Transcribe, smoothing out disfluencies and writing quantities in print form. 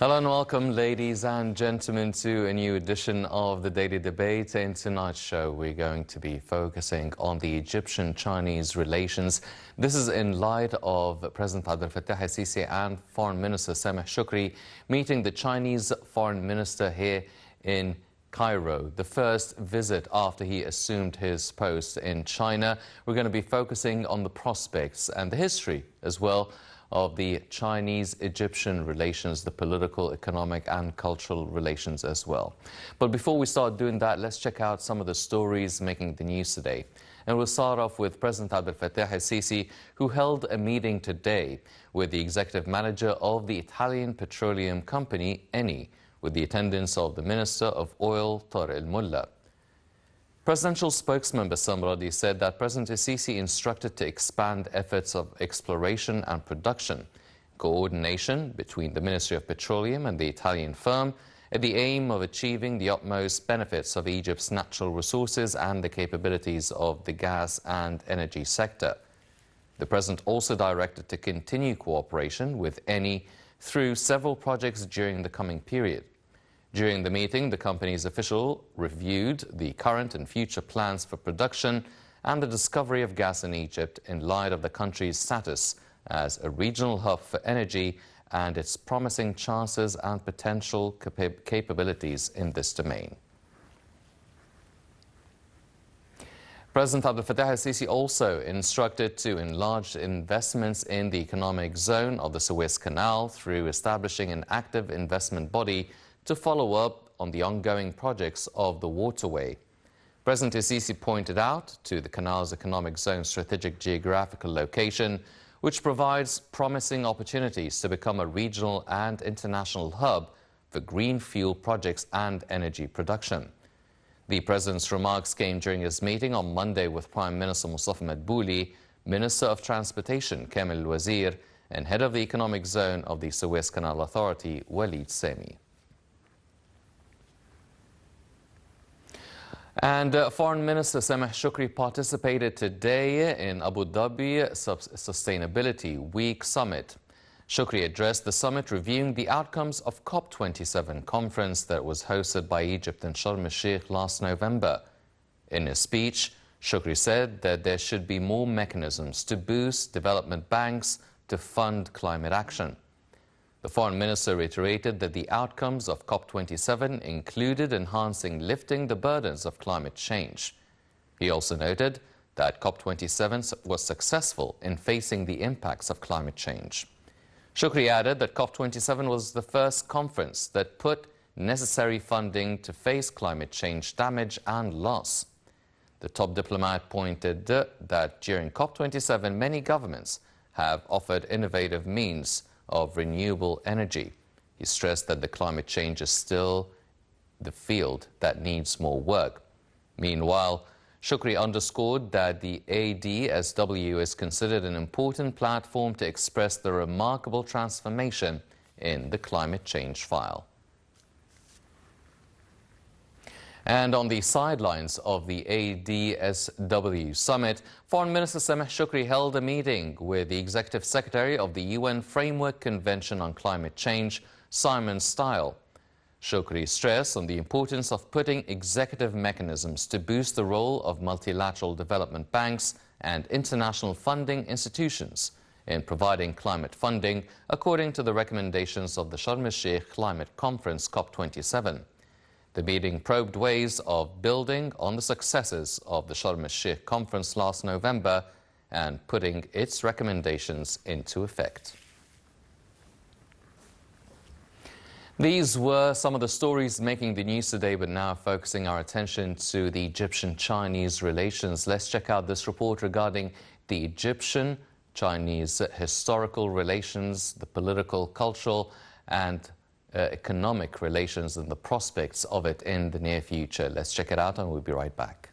Hello and welcome, ladies and gentlemen, to a new edition of the Daily Debate. In tonight's show, we're going to be focusing on the Egyptian-Chinese relations. This is in light of President Abdel Fattah el-Sisi and Foreign Minister Sameh Shoukry meeting the Chinese Foreign Minister here in Cairo, the first visit after he assumed his post in China. We're going to be focusing on the prospects and the history as well of the Chinese-Egyptian relations, the political, economic and cultural relations as well. But before we start doing that, let's check out some of the stories making the news today. And we'll start off with President Abdel Fattah el-Sisi, who held a meeting today with the executive manager of the Italian petroleum company, Eni, with the attendance of the Minister of Oil, Tarek El-Mullah. Presidential spokesman Bassam Radi said that President el-Sisi instructed to expand efforts of exploration and production, coordination between the Ministry of Petroleum and the Italian firm, at the aim of achieving the utmost benefits of Egypt's natural resources and the capabilities of the gas and energy sector. The President also directed to continue cooperation with Eni through several projects during the coming period. During the meeting, the company's official reviewed the current and future plans for production and the discovery of gas in Egypt in light of the country's status as a regional hub for energy and its promising chances and potential capabilities in this domain. President Abdel Fattah el-Sisi also instructed to enlarge investments in the economic zone of the Suez Canal through establishing an active investment body to follow up on the ongoing projects of the waterway. President el-Sisi pointed out to the canal's economic zone strategic geographical location, which provides promising opportunities to become a regional and international hub for green fuel projects and energy production. The President's remarks came during his meeting on Monday with Prime Minister Mustafa Madbouli, Minister of Transportation Kamel El-Wazir, and Head of the Economic Zone of the Suez Canal Authority, Walid Sami. And Foreign Minister Sameh Shoukry participated today in Abu Dhabi Sustainability Week Summit. Shoukry addressed the summit reviewing the outcomes of COP27 conference that was hosted by Egypt in Sharm el-Sheikh last November. In his speech, Shoukry said that there should be more mechanisms to boost development banks to fund climate action. The Foreign Minister reiterated that the outcomes of COP27 included lifting the burdens of climate change. He also noted that COP27 was successful in facing the impacts of climate change. Shoukry added that COP27 was the first conference that put necessary funding to face climate change damage and loss. The top diplomat pointed that during COP27, many governments have offered innovative means of renewable energy. He stressed that the climate change is still the field that needs more work. Meanwhile, Shoukry underscored that the ADSW is considered an important platform to express the remarkable transformation in the climate change file. And on the sidelines of the ADSW summit, Foreign Minister Sameh Shoukry held a meeting with the Executive Secretary of the UN Framework Convention on Climate Change, Simon Stiell. Shoukry stressed on the importance of putting executive mechanisms to boost the role of multilateral development banks and international funding institutions in providing climate funding according to the recommendations of the Sharm el-Sheikh Climate Conference COP27. The meeting probed ways of building on the successes of the Sharm el-Sheikh conference last November and putting its recommendations into effect. These were some of the stories making the news today, but now focusing our attention to the Egyptian-Chinese relations. Let's check out this report regarding the Egyptian-Chinese historical relations, the political, cultural and economic relations and the prospects of it in the near future. Let's check it out and we'll be right back.